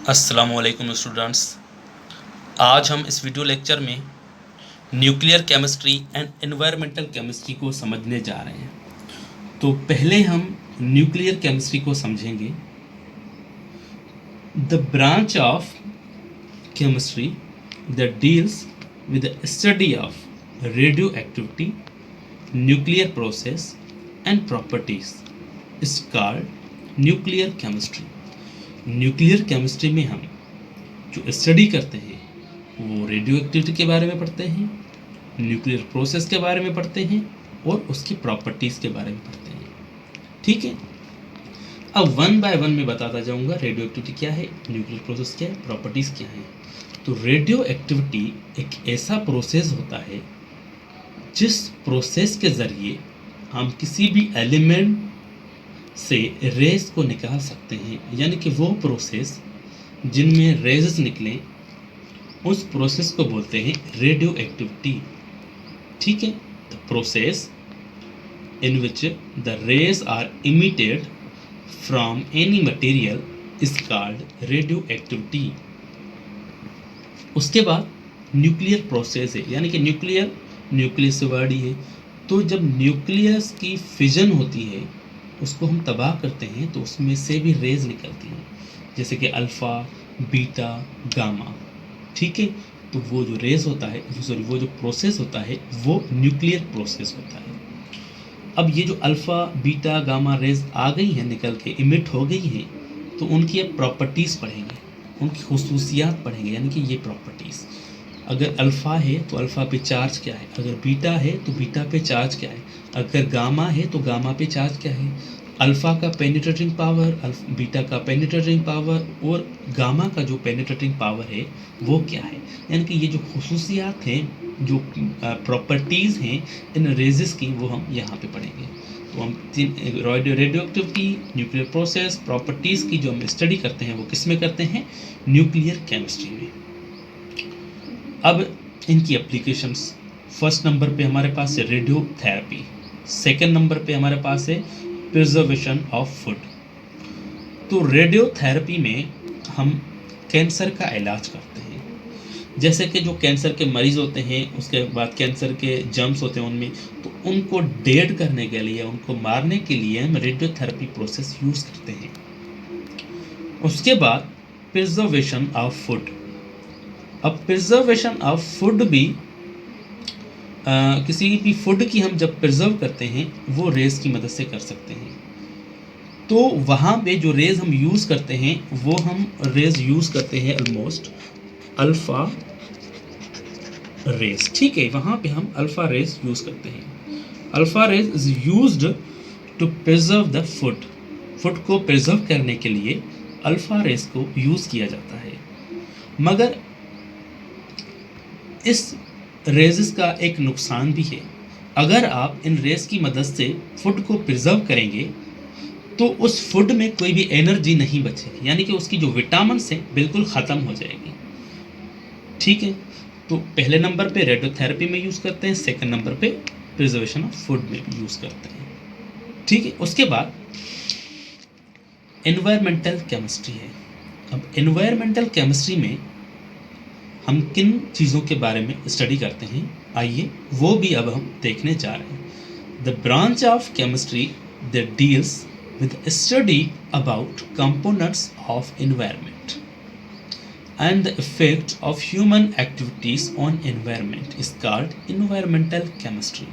अस्सलामुअलैकुम स्टूडेंट्स। आज हम इस वीडियो लेक्चर में nuclear chemistry and environmental chemistry को समझने जा रहे हैं। तो पहले हम न्यूक्लियर केमिस्ट्री को समझेंगे। The branch of chemistry that deals with the study of radio activity, nuclear process and properties is called nuclear chemistry. Nuclear chemistry में हम जो स्टडी करते हैं वो रेडियो एक्टिविटी के बारे में पढ़ते हैं, न्यूक्लियर प्रोसेस के बारे में पढ़ते हैं और उसकी प्रॉपर्टीज़ के बारे में पढ़ते हैं। ठीक है, अब वन बाय वन में बताता जाऊंगा रेडियो एक्टिविटी क्या है, न्यूक्लियर प्रोसेस क्या है, प्रॉपर्टीज़ क्या है। तो रेडियो एक्टिविटी एक ऐसा प्रोसेस होता है जिस प्रोसेस के ज़रिए हम किसी भी एलिमेंट से रेज को निकाल सकते हैं, यानी कि वो प्रोसेस जिनमें रेजेस निकलें उस प्रोसेस को बोलते हैं रेडियो एक्टिविटी। ठीक है, the process in which the rays are emitted from any material is called radioactivity. उसके बाद न्यूक्लियर प्रोसेस है, यानी कि न्यूक्लियस वर्ड ही है। तो जब न्यूक्लियस की फिजन होती है उसको हम तबाह करते हैं तो उसमें से भी रेज निकलती हैं, जैसे कि अल्फ़ा, बीटा, गामा। ठीक है, तो वो जो रेज होता है, वो जो प्रोसेस होता है वो न्यूक्लियर प्रोसेस होता है। अब ये जो अल्फ़ा, बीटा, गामा रेज आ गई हैं, निकल के इमिट हो गई हैं, तो उनकी अब प्रॉपर्टीज़ पढ़ेंगे, उनकी खुसूसियात पढ़ेंगे, यानी कि ये प्रॉपर्टीज़। अगर अल्फ़ा है तो अल्फ़ा पे चार्ज क्या है, अगर बीटा है तो बीटा पे चार्ज क्या है, अगर गामा है तो गामा पे चार्ज क्या है, अल्फ़ा का पेनिट्रेटिंग पावर, बीटा का पेनिट्रेटिंग पावर और गामा का जो पेनिट्रेटिंग पावर है वो क्या है। यानी कि ये जो खुसूसियात हैं, जो प्रॉपर्टीज़ हैं इन रेजेस की, वो हम यहाँ पे पढ़ेंगे। तो हम radio activity, nuclear process, properties की जो हम स्टडी करते हैं वो किस में करते हैं, न्यूक्लियर केमिस्ट्री में। अब इनकी एप्लीकेशंस, फर्स्ट नंबर पे हमारे पास है रेडियो थेरेपी, सेकेंड नंबर पे हमारे पास है प्रिजर्वेशन ऑफ फूड। तो रेडियो थेरेपी में हम कैंसर का इलाज करते हैं, जैसे कि जो कैंसर के मरीज़ होते हैं उसके बाद कैंसर के जर्म्स होते हैं उनमें, तो उनको डेड करने के लिए, उनको मारने के लिए हम रेडियो थेरेपी प्रोसेस यूज़ करते हैं। उसके बाद प्रिजर्वेशन ऑफ फूड। अब प्रिजर्वेशन ऑफ फूड भी किसी भी फूड की हम जब प्रिजर्व करते हैं वो रेज की मदद से कर सकते हैं। तो वहाँ पे जो रेज हम यूज़ करते हैं वो हम रेज यूज़ करते हैं ऑलमोस्ट अल्फ़ा रेज। ठीक है, वहाँ पे हम अल्फ़ा रेज यूज़ करते हैं। Alpha rays is used to preserve the food. Food को प्रिजर्व करने के लिए अल्फ़ा रेज को यूज़ किया जाता है। मगर इस रेज़ का एक नुकसान भी है। अगर आप इन रेज़ की मदद से फूड को प्रिजर्व करेंगे तो उस फूड में कोई भी एनर्जी नहीं बचेगी, यानी कि उसकी जो विटामिन्स हैं बिल्कुल ख़त्म हो जाएगी। ठीक है, तो पहले नंबर पे रेडियोथेरेपी में यूज़ करते हैं, सेकंड नंबर पे प्रिजर्वेशन ऑफ फूड में यूज़ करते हैं। ठीक है, उसके बाद एनवायरमेंटल केमिस्ट्री है। अब एनवायरमेंटल केमिस्ट्री में हम किन चीज़ों के बारे में स्टडी करते हैं, आइए वो भी अब हम देखने जा रहे हैं। The branch of chemistry that deals with study about components of environment and the effect of human activities on environment is called environmental chemistry.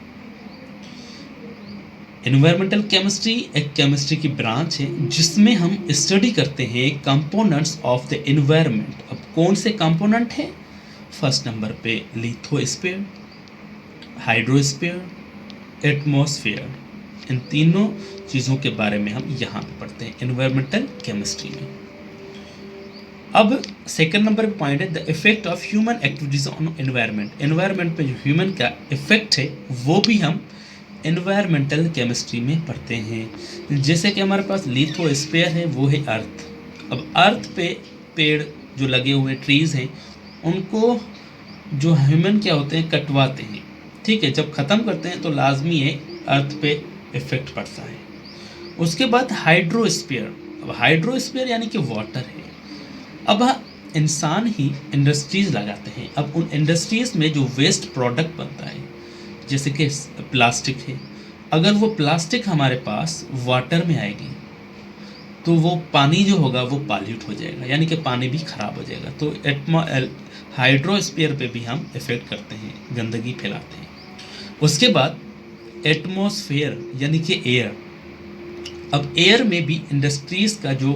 Environmental chemistry एक केमिस्ट्री की ब्रांच है जिसमें हम स्टडी करते हैं कंपोनेंट्स ऑफ द एनवायरनमेंट। अब कौन से कंपोनेंट हैं, फर्स्ट नंबर पे लिथोस्फीयर, हाइड्रोस्फीयर, एटमॉस्फेयर। इन तीनों चीज़ों के बारे में हम यहाँ पे पढ़ते हैं एनवायरमेंटल केमिस्ट्री में। अब सेकंड नंबर पे पॉइंट है the effect of human activities on environment. Environment पे जो ह्यूमन का इफेक्ट है वो भी हम एनवायरमेंटल केमिस्ट्री में पढ़ते हैं। जैसे कि हमारे पास लिथोस्फीयर है, वो है अर्थ। अब अर्थ पे पेड़ जो लगे हुए ट्रीज़ हैं उनको जो ह्यूमन क्या होते हैं, कटवाते हैं। ठीक है, जब ख़त्म करते हैं तो लाजमी है अर्थ पे इफ़ेक्ट पड़ता है। उसके बाद हाइड्रोस्फीयर। अब हाइड्रोस्फीयर यानी कि वाटर है। अब इंसान ही इंडस्ट्रीज़ लगाते हैं। अब उन इंडस्ट्रीज़ में जो वेस्ट प्रोडक्ट बनता है, जैसे कि प्लास्टिक है, अगर वो प्लास्टिक हमारे पास वाटर में आएगी तो वो पानी जो होगा वो पॉल्यूट हो जाएगा, यानी कि पानी भी खराब हो जाएगा। तो हाइड्रोस्फीयर पे भी हम इफ़ेक्ट करते हैं, गंदगी फैलाते हैं। उसके बाद एटमॉस्फेयर यानी कि एयर। अब एयर में भी इंडस्ट्रीज़ का जो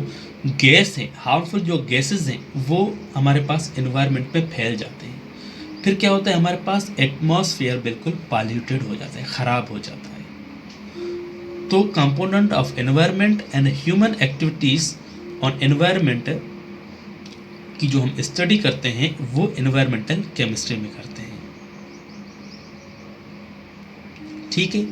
गैस है, हार्मफुल जो गैसेज़ हैं, वो हमारे पास एनवायरनमेंट में फैल जाते हैं। फिर क्या होता है, हमारे पास एटमॉस्फेयर बिल्कुल पॉल्यूटेड हो जाता है, ख़राब हो जाता है। तो component of environment and human activities on environment की जो हम स्टडी करते हैं वो एनवायरमेंटल केमिस्ट्री में करते हैं। ठीक है।